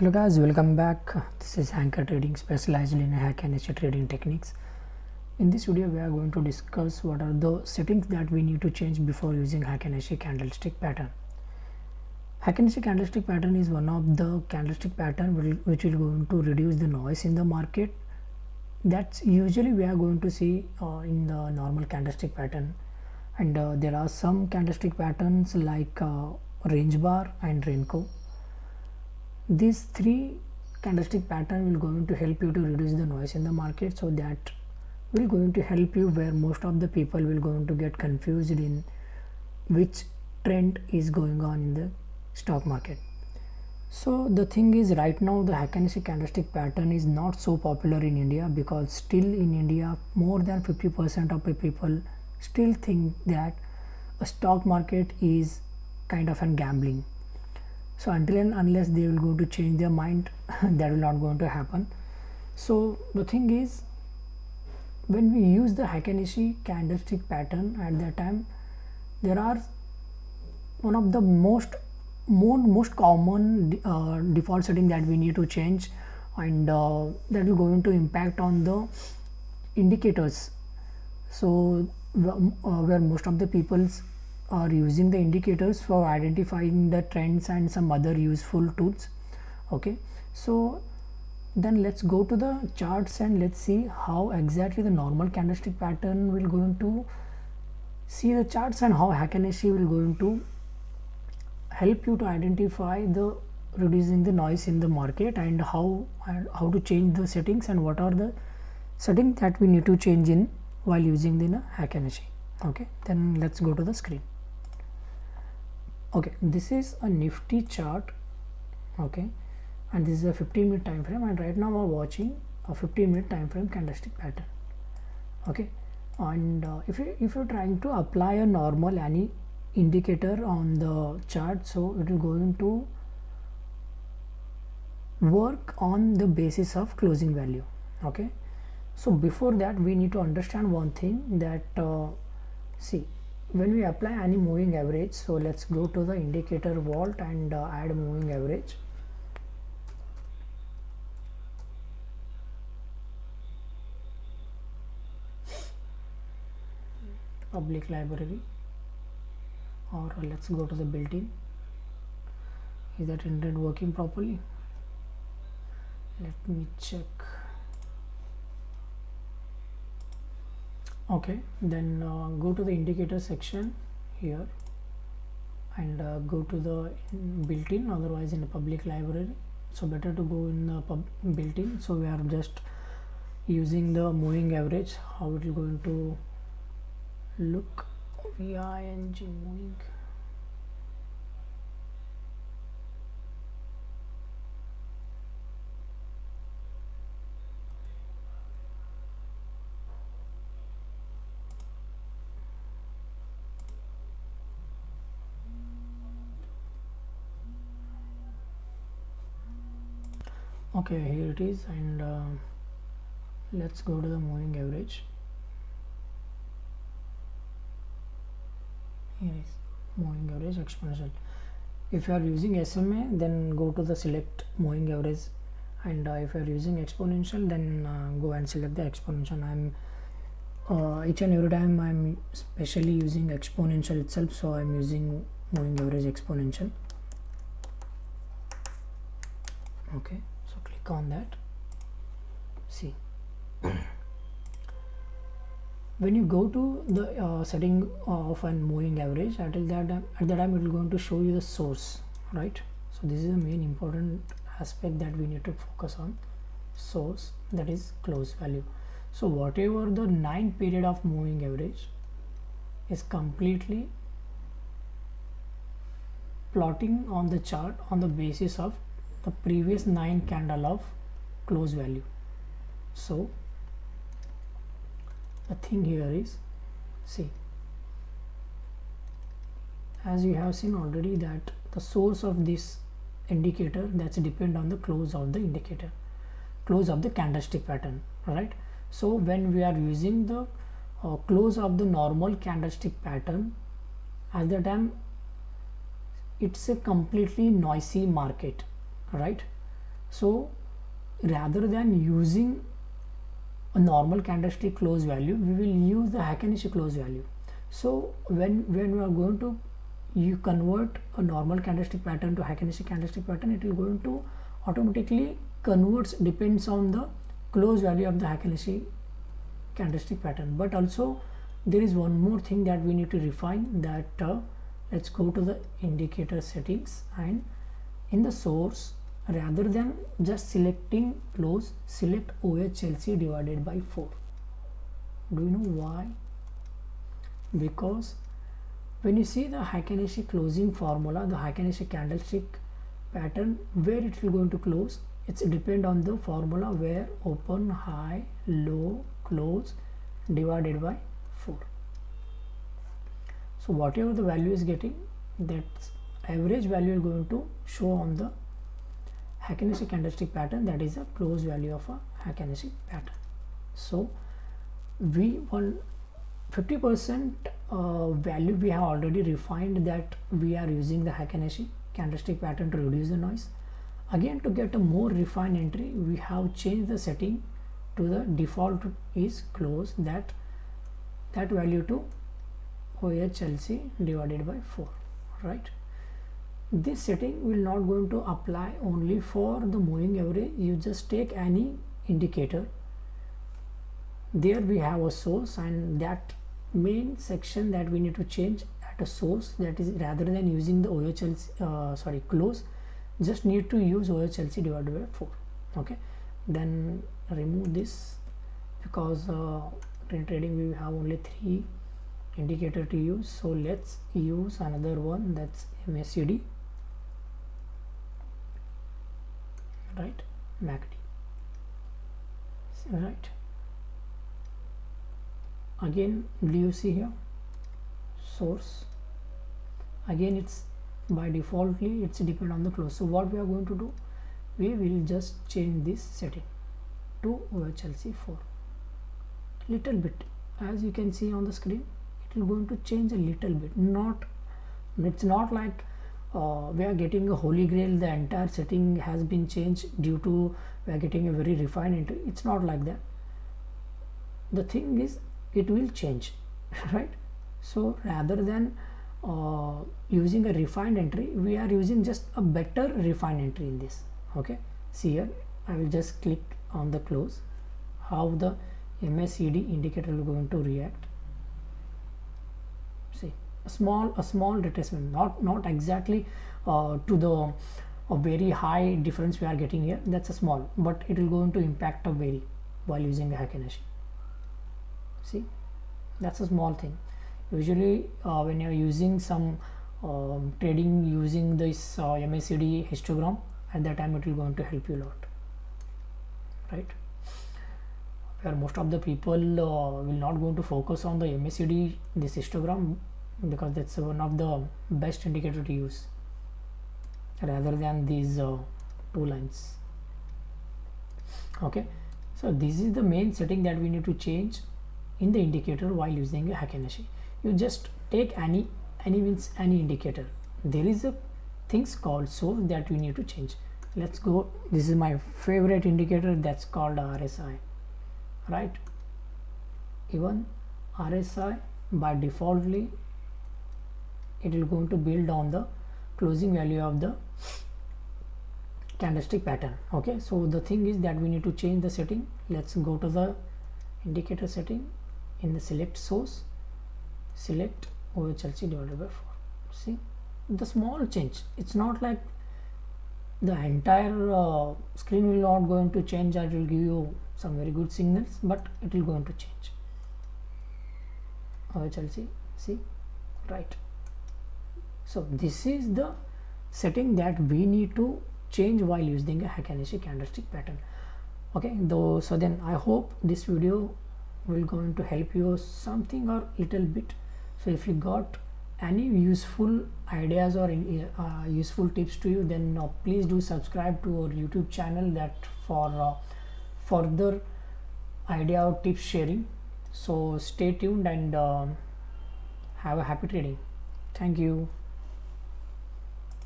Hello guys, welcome back. This is Anchor Trading, specialized in Heikin-ashi trading techniques. In this video, we are going to discuss what are the settings that we need to change before using Heikinashi candlestick pattern. Heikinashi candlestick pattern is one of the candlestick pattern which will going to reduce the noise in the market. That's usually we are going to see in the normal candlestick pattern, and there are some candlestick patterns like range bar and rainbow. These three candlestick pattern will going to help you to reduce the noise in the market, so that will going to help you where most of the people will going to get confused in which trend is going on in the stock market. So the thing is, right now the Heikin-ashi candlestick pattern is not so popular in India, because still in India more than 50% of the people still think that a stock market is kind of an gambling. So until and unless they will go to change their mind, that will not going to happen. So the thing is, when we use the Heikin-ashi candlestick pattern, at that time there are one of the most common default setting that we need to change, and that will going to impact on the indicators. So where most of the peoples are using the indicators for identifying the trends and some other useful tools. Okay, so then let's go to the charts and let's see how exactly the normal candlestick pattern will going to see the charts, and how Heikin-ashi will going to help you to identify the reducing the noise in the market, and how to change the settings, and what are the settings that we need to change in while using the Heikin-ashi. Okay, then let's go to the screen. Okay, this is a nifty chart. Okay, and this is a 15-minute time frame, and right now we are watching a 15-minute time frame candlestick pattern. Okay, and if you're trying to apply a normal any indicator on the chart, so it will going to work on the basis of closing value. Okay, so before that we need to understand one thing, that see, when we apply any moving average, so let's go to the indicator vault and add moving average. Public library, or let's go to the built-in. Is that internet working properly? Let me check. Okay, then go to the indicator section here, and go to the built-in, otherwise in the public library. So better to go in the built-in. So we are just using the moving average. How it is going to look? VING moving. Okay, here it is, and let's go to the moving average. Here is moving average exponential. If you are using SMA, then go to the select moving average, and if you are using exponential, then go and select the exponential. I'm each and every time I'm specially using exponential itself, so I'm using moving average exponential. Okay, so click on that. See, when you go to the setting of an moving average, at that time it will going to show you the source, right? So this is the main important aspect that we need to focus on, source, that is close value. So whatever the 9 period of moving average is completely plotting on the chart on the basis of the previous 9 candle of close value. So the thing here is, see, as you have seen already, that the source of this indicator, that's depend on the close of the indicator, close of the candlestick pattern, right? So when we are using the close of the normal candlestick pattern, at the time it's a completely noisy market, right? So rather than using a normal candlestick close value, we will use the Heikin-ashi close value. So when we are going to you convert a normal candlestick pattern to Heikin-ashi candlestick pattern, it will going to automatically converts depends on the close value of the Heikin-ashi candlestick pattern. But also there is one more thing that we need to refine, that let's go to the indicator settings, and in the source, rather than just selecting close, select OHLC divided by 4. Do you know why? Because when you see the Heikin-ashi closing formula, the Heikin-ashi candlestick pattern, where it will going to close, it's depend on the formula where open, high, low, close divided by 4. So whatever the value is getting, that average value is going to show on the Heikin-ashi candlestick pattern, that is a close value of a Heikin-ashi pattern. So we want 50% value we have already refined, that we are using the Heikin-ashi candlestick pattern to reduce the noise. Again, to get a more refined entry, we have changed the setting to the default is close, that value to OHLC divided by 4, right? This setting will not going to apply only for the moving average. You just take any indicator, there we have a source, and that main section that we need to change at a source, that is rather than using the OHLC close, just need to use OHLC divided by 4. Okay, then remove this, because in trading we have only 3 indicator to use. So let's use another one, that's MACD, right, MACD, right. Again, do you see here source? Again, it's by defaultly it's depend on the close. So what we are going to do, we will just change this setting to OHLC 4 little bit. As you can see on the screen, it will going to change a little bit. It's not like we are getting a holy grail, the entire setting has been changed due to we are getting a very refined entry. It's not like that. The thing is, it will change, right? So rather than using a refined entry, we are using just a better refined entry in this. Okay, see here, I will just click on the close, how the MACD indicator will going to react. See, a small retracement, not exactly to the very high difference we are getting here. That's a small, but it will going to impact a very while using the Heikin-ashi. See, that's a small thing. Usually when you are using some trading using this MACD histogram, at that time it will going to help you a lot, right? Where most of the people will not going to focus on the MACD, this histogram, because that's one of the best indicator to use rather than these 2 lines. Okay, so this is the main setting that we need to change in the indicator while using a Heikin-ashi. You just take any indicator. There is a things called source that we need to change. Let's go. This is my favorite indicator, that's called RSI, right? Even RSI by defaultly it will going to build on the closing value of the candlestick pattern. Okay, so the thing is that we need to change the setting. Let's go to the indicator setting, in the select source, select OHLC divided by 4. See the small change. It's not like the entire screen will not going to change, or it will give you some very good signals, but it will going to change. OHLC, see, right? So this is the setting that we need to change while using a Heikin-ashi candlestick pattern. Okay, though, so then I hope this video will going to help you something or little bit. So if you got any useful ideas or useful tips to you, then please do subscribe to our YouTube channel, that for further idea or tips sharing. So stay tuned and have a happy trading. Thank you.